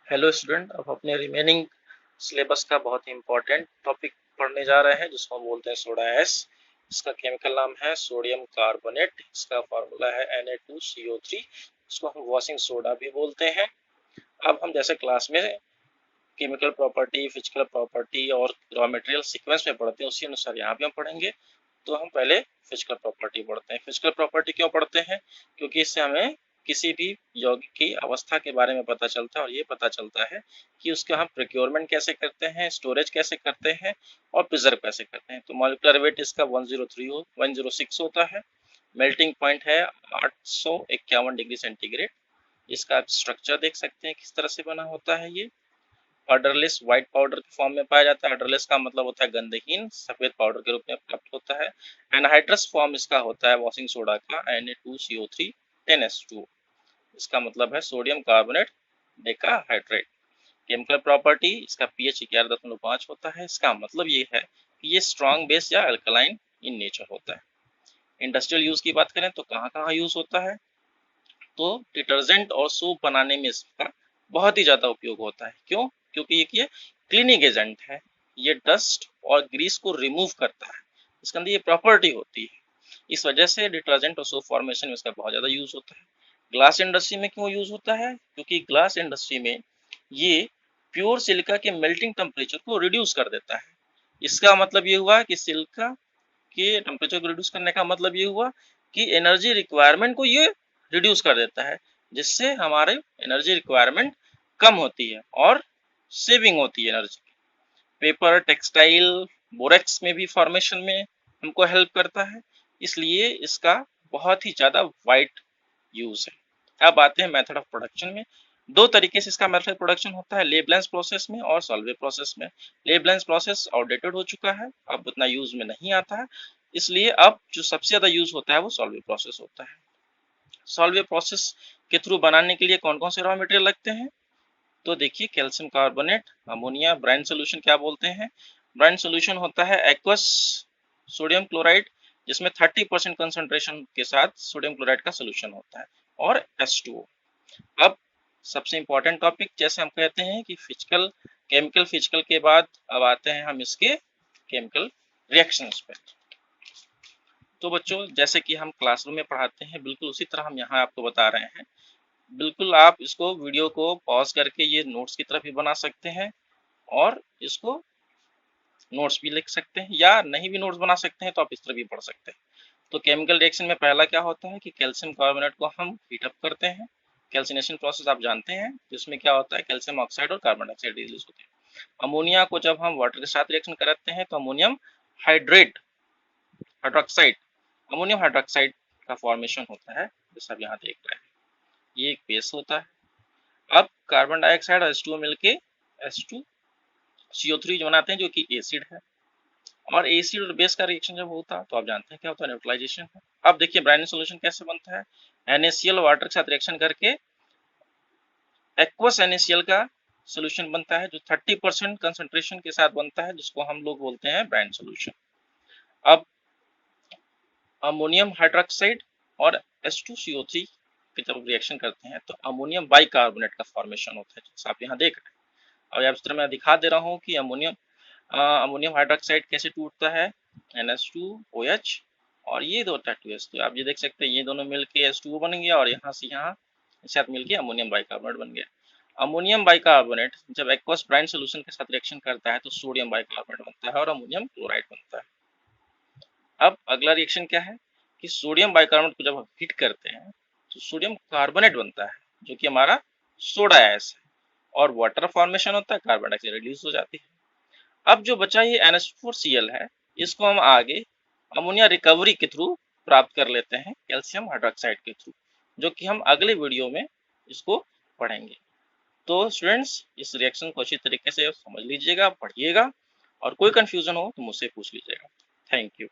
Hello student, अब अपने remaining syllabus का बहुत ही इम्पोर्टेंट टॉपिक पढ़ने जा रहे हैं जिसको हम बोलते हैं सोडा एस। इसका केमिकल नाम है सोडियम कार्बोनेट। इसका फार्मूला है Na2CO3। इसको हम वॉशिंग सोडा भी बोलते हैं। अब हम जैसे क्लास में केमिकल प्रॉपर्टी, फिजिकल प्रॉपर्टी और रॉ मटेरियल सीक्वेंस में पढ़ते हैं, उसी अनुसार यहाँ भी हम पढ़ेंगे। तो हम पहले फिजिकल प्रॉपर्टी पढ़ते हैं। फिजिकल प्रॉपर्टी क्यों पढ़ते हैं? क्योंकि इससे हमें किसी भी यौगिक की अवस्था के बारे में पता चलता है और ये पता चलता है कि उसका हम प्रोक्योरमेंट कैसे करते हैं, स्टोरेज कैसे करते हैं और प्रिजर्व कैसे करते हैं। तो मॉलिक्यूलर वेट इसका 106 होता है। मेल्टिंग पॉइंट है 851 डिग्री सेंटीग्रेड। इसका आप स्ट्रक्चर देख सकते हैं किस तरह से बना होता है। ये ऑर्डरलेस व्हाइट पाउडर के फॉर्म में पाया जाता है। ऑर्डरलेस का मतलब होता है गंधहीन, सफेद पाउडर के रूप में प्राप्त होता है। एनहाइड्रस फॉर्म इसका होता है वॉशिंग सोडा का Na2CO3 10H2। इसका मतलब है sodium carbonate decahydrate. Chemical property इसका pH 11.5 होता है। इसका मतलब ये है कि ये स्ट्रॉन्ग बेस या अल्कलाइन इन नेचर होता है। इंडस्ट्रियल यूज की बात करें तो कहाँ कहाँ यूज होता है, तो डिटर्जेंट और सोप बनाने में इसका बहुत ही ज़्यादा उपयोग होता है। क्यों? क्योंकि ये क्लीनिंग एजेंट है। ये डस्ट और ग्रीस को रिमूव करता है। इसके अंदर ये प्रॉपर्टी होती है। इस वजह से डिटर्जेंट और सोप फॉर्मेशन में इसका बहुत ज़्यादा यूज होता है। ग्लास इंडस्ट्री में क्यों यूज होता है? क्योंकि ग्लास इंडस्ट्री में ये प्योर सिलिका के मेल्टिंग टेम्परेचर को रिड्यूस कर देता है। इसका मतलब ये हुआ कि सिलिका के टेम्परेचर को रिड्यूस करने का मतलब ये हुआ कि एनर्जी रिक्वायरमेंट को ये रिड्यूस कर देता है, जिससे हमारे एनर्जी रिक्वायरमेंट कम होती है और सेविंग होती है एनर्जी की। पेपर, टेक्सटाइल, बोरेक्स में भी फॉर्मेशन में हमको हेल्प करता है। इसलिए इसका बहुत ही ज़्यादा वाइड यूज है। अब आते हैं मेथड ऑफ प्रोडक्शन में। दो तरीके से इसका मेथड प्रोडक्शन होता है, लेबलेंस प्रोसेस में और सॉल्वे प्रोसेस में। लेबलेंस प्रोसेस आउटडेटेड हो चुका है, अब उतना यूज में नहीं आता है। इसलिए अब जो सबसे ज़्यादा यूज होता है वो सॉल्वे प्रोसेस होता है। सॉल्वे प्रोसेस के थ्रू बनाने के लिए कौन कौन से रॉ मटेरियल लगते हैं? तो देखिए, calcium carbonate, ammonia, brine solution क्या बोलते हैं? ब्राइन सोल्यूशन होता है एक्वस सोडियम क्लोराइड, जिसमें 30% कंसंट्रेशन के साथ सोडियम क्लोराइड का सोल्यूशन होता है, और H2O। अब सबसे इंपॉर्टेंट टॉपिक, जैसे हम कहते हैं कि फिजिकल, केमिकल फिजिकल के बाद अब आते हैं हम इसके केमिकल रिएक्शंस पे। तो बच्चों, जैसे कि हम क्लासरूम में पढ़ाते हैं, बिल्कुल उसी तरह हम यहाँ आपको बता रहे हैं। बिल्कुल आप इसको वीडियो को पॉज करके ये नोट्स की तरफ भी बना सकते हैं और इसको नोट्स भी लिख सकते हैं, या नहीं भी नोट्स बना सकते हैं तो आप इस तरह भी पढ़ सकते हैं। तो केमिकल रिएक्शन में पहला क्या होता है कि कैल्शियम कार्बोनेट को हम हीट अप करते हैं। कैल्सिनेशन प्रोसेस आप जानते हैं, जिसमें क्या होता है, कैल्शियम ऑक्साइड और कार्बन डाइऑक्साइड रिलीज होते हैं। अमोनिया को जब हम वाटर के साथ रिएक्शन कराते हैं तो ammonium hydrate hydroxide ammonium hydroxide का फॉर्मेशन होता है, जैसा आप यहाँ देख रहे हैं। ये एक बेस होता है। अब कार्बन डाइऑक्साइड और H2O मिलके H2CO3 बनाते हैं, जो कि एसिड है। और एसिड और बेस का रिएक्शन जब होता है तो आप जानते हैं क्या होता है, न्यूट्रलाइजेशन है। अब देखिए ब्राइन सॉल्यूशन कैसे बनता है। NaCl वाटर के साथ रिएक्शन करके एक्वस NaCl का सोल्यूशन बनता है, जो 30% कंसंट्रेशन के साथ बनता है, जिसको हम लोग बोलते हैं ब्राइन सॉल्यूशन। अब अमोनियम हाइड्रोक्साइड और H2CO3 की जब रिएक्शन करते हैं तो अमोनियम बाइकार्बोनेट का फॉर्मेशन होता है, जैसा आप यहाँ देख रहे हैं। और इस तरह मैं दिखा दे रहा हूँ कि अमोनियम हाइड्रोक्साइड कैसे टूटता है, NH2OH, और ये दो H2S। तो आप ये देख सकते हैं, ये दोनों मिलके H2O बन गया और यहाँ से यहाँ साथ मिलके अमोनियम बाइकार्बोनेट बन गया। अमोनियम बाइकार्बोनेट जब एक्वस ब्राइन सोल्यूशन के साथ रिएक्शन करता है तो सोडियम बाइकार्बोनेट बनता है और अमोनियम क्लोराइड बनता है। अब अगला रिएक्शन क्या है कि सोडियम बाइकार्बोनेट को जब हम हीट करते हैं तो सोडियम कार्बोनेट बनता है, जो कि हमारा सोडा एस है, और वाटर फॉर्मेशन होता है, कार्बन डाइऑक्साइड रिलीज हो जाती है। अब जो बचा ये NH4Cl है, इसको हम आगे अमोनिया रिकवरी के थ्रू प्राप्त कर लेते हैं, कैल्शियम हाइड्रोक्साइड के थ्रू, जो कि हम अगले वीडियो में इसको पढ़ेंगे। तो स्टूडेंट्स, इस रिएक्शन को अच्छी तरीके से समझ लीजिएगा, पढ़िएगा, और कोई कंफ्यूजन हो तो मुझसे पूछ लीजिएगा। Thank you.